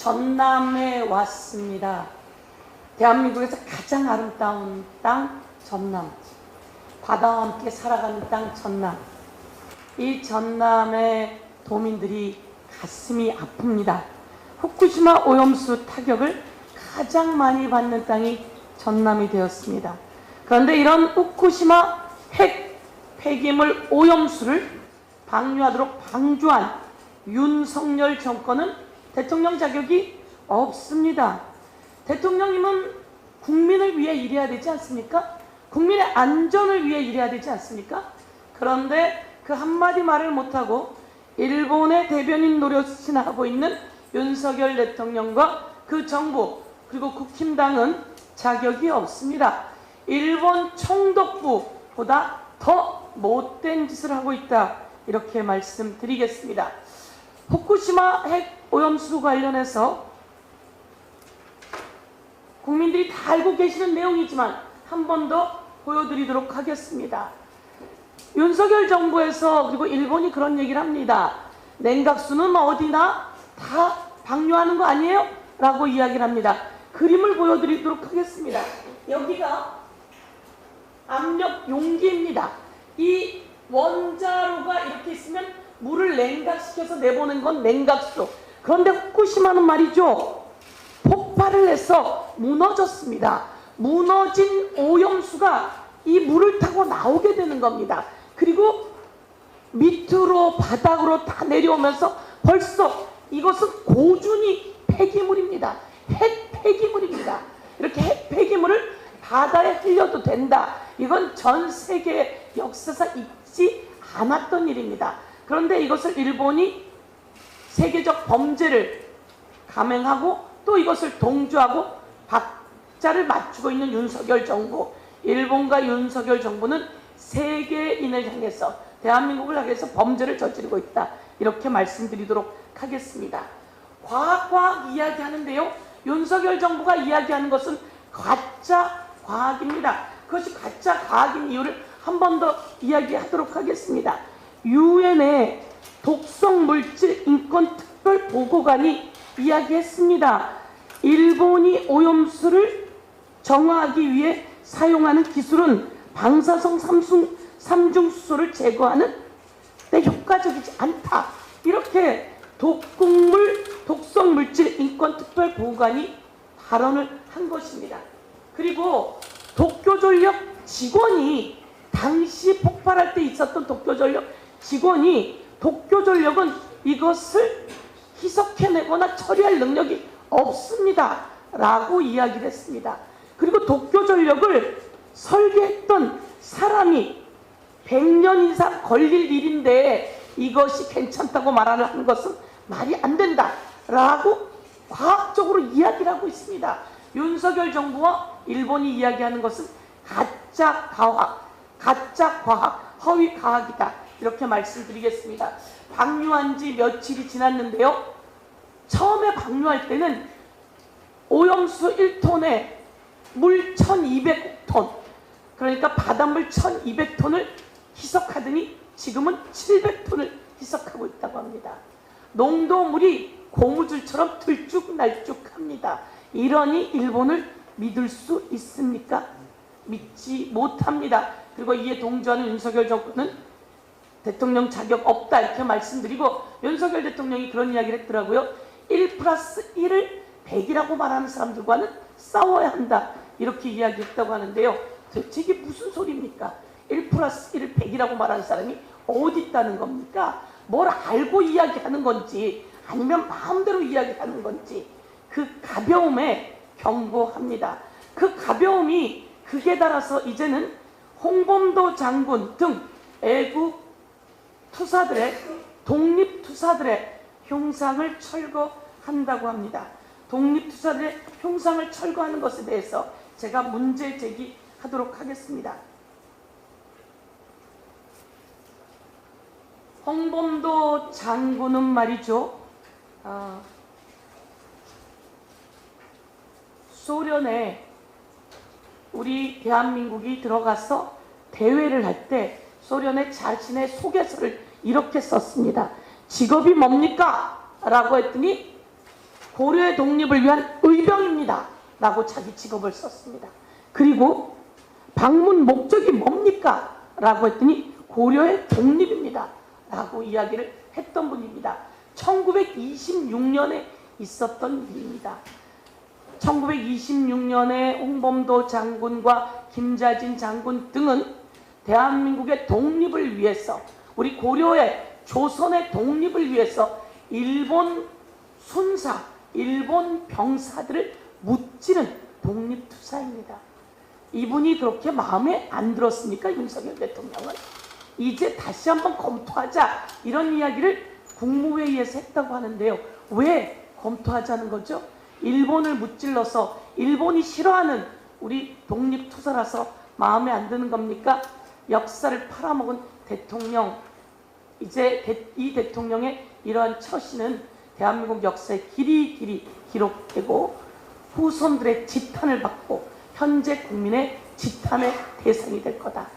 전남에 왔습니다. 대한민국에서 가장 아름다운 땅 전남, 바다와 함께 살아가는 땅 전남. 이 전남의 도민들이 가슴이 아픕니다. 후쿠시마 오염수 타격을 가장 많이 받는 땅이 전남이 되었습니다. 그런데 이런 후쿠시마 핵 폐기물 오염수를 방류하도록 방조한 윤석열 정권은 대통령 자격이 없습니다. 대통령님은 국민을 위해 일해야 되지 않습니까? 국민의 안전을 위해 일해야 되지 않습니까? 그런데 그 한마디 말을 못하고 일본의 대변인 노릇이나 하고 있는 윤석열 대통령과 그 정부 그리고 국힘당은 자격이 없습니다. 일본 총독부보다 더 못된 짓을 하고 있다, 이렇게 말씀드리겠습니다. 후쿠시마 핵 오염수 관련해서 국민들이 다 알고 계시는 내용이지만 한 번 더 보여드리도록 하겠습니다. 윤석열 정부에서 그리고 일본이 그런 얘기를 합니다. 냉각수는 어디나 다 방류하는 거 아니에요? 라고 이야기를 합니다. 그림을 보여드리도록 하겠습니다. 여기가 압력 용기입니다. 이 원자로가 이렇게 있으면 물을 냉각시켜서 내보낸 건 냉각수. 그런데 후쿠시마는 말이죠, 폭발을 해서 무너졌습니다. 무너진 오염수가 이 물을 타고 나오게 되는 겁니다. 그리고 밑으로 바닥으로 다 내려오면서 벌써 이것은 고준위 폐기물입니다. 핵 폐기물입니다. 이렇게 핵 폐기물을 바다에 흘려도 된다. 이건 전 세계 역사상 있지 않았던 일입니다. 그런데 이것을 일본이 세계적 범죄를 감행하고 또 이것을 동조하고 박자를 맞추고 있는 윤석열 정부, 일본과 윤석열 정부는 세계인을 향해서, 대한민국을 향해서 범죄를 저지르고 있다, 이렇게 말씀드리도록 하겠습니다. 과학 이야기하는데요, 윤석열 정부가 이야기하는 것은 가짜 과학입니다. 그것이 가짜 과학인 이유를 한 번 더 이야기하도록 하겠습니다. 유엔의 독성물질 인권특별보고관이 이야기했습니다. 일본이 오염수를 정화하기 위해 사용하는 기술은 방사성 삼중수소를 제거하는 데 효과적이지 않다, 이렇게 독성물질 인권특별보고관이 발언을 한 것입니다. 그리고 도쿄전력 직원이, 당시 폭발할 때 있었던 도쿄전력 직원이, 도쿄전력은 이것을 희석해내거나 처리할 능력이 없습니다 라고 이야기를 했습니다. 그리고 도쿄전력을 설계했던 사람이 100년 이상 걸릴 일인데 이것이 괜찮다고 말하는 것은 말이 안 된다 라고 과학적으로 이야기를 하고 있습니다. 윤석열 정부와 일본이 이야기하는 것은 가짜 과학, 허위 과학이다, 이렇게 말씀드리겠습니다. 방류한 지 며칠이 지났는데요, 처음에 방류할 때는 오염수 1톤에 물 1200톤, 그러니까 바닷물 1200톤을 희석하더니 지금은 700톤을 희석하고 있다고 합니다. 농도물이 고무줄처럼 들쭉날쭉합니다. 이러니 일본을 믿을 수 있습니까? 믿지 못합니다. 그리고 이에 동조하는 윤석열 정부는 대통령 자격 없다, 이렇게 말씀드리고, 윤석열 대통령이 그런 이야기를 했더라고요. 1+1을 100이라고 말하는 사람들과는 싸워야 한다, 이렇게 이야기했다고 하는데요. 도대체 이게 무슨 소리입니까? 1+1을 100이라고 말하는 사람이 어디 있다는 겁니까? 뭘 알고 이야기하는 건지 아니면 마음대로 이야기하는 건지, 그 가벼움에 경고합니다. 그 가벼움이 극에 달아서 이제는 홍범도 장군 등 애국 투사들의, 독립투사들의 흉상을 철거한다고 합니다. 독립투사들의 흉상을 철거하는 것에 대해서 제가 문제 제기하도록 하겠습니다. 홍범도 장군은 말이죠, 소련에 우리 대한민국이 들어가서 대회를 할 때 소련의 자신의 소개서를 이렇게 썼습니다. 직업이 뭡니까? 라고 했더니 고려의 독립을 위한 의병입니다 라고 자기 직업을 썼습니다. 그리고 방문 목적이 뭡니까? 라고 했더니 고려의 독립입니다 라고 이야기를 했던 분입니다. 1926년에 있었던 일입니다. 1926년에 홍범도 장군과 김자진 장군 등은 대한민국의 독립을 위해서, 우리 고려의 조선의 독립을 위해서 일본 순사, 일본 병사들을 무찌른 독립투사입니다. 이분이 그렇게 마음에 안 들었습니까? 윤석열 대통령은 이제 다시 한번 검토하자, 이런 이야기를 국무회의에서 했다고 하는데요. 왜 검토하자는 거죠? 일본을 무찔러서 일본이 싫어하는 우리 독립투사라서 마음에 안 드는 겁니까? 역사를 팔아먹은 대통령, 이제 이 대통령의 이러한 처신은 대한민국 역사에 길이 기록되고 후손들의 지탄을 받고 현재 국민의 지탄의 대상이 될 거다.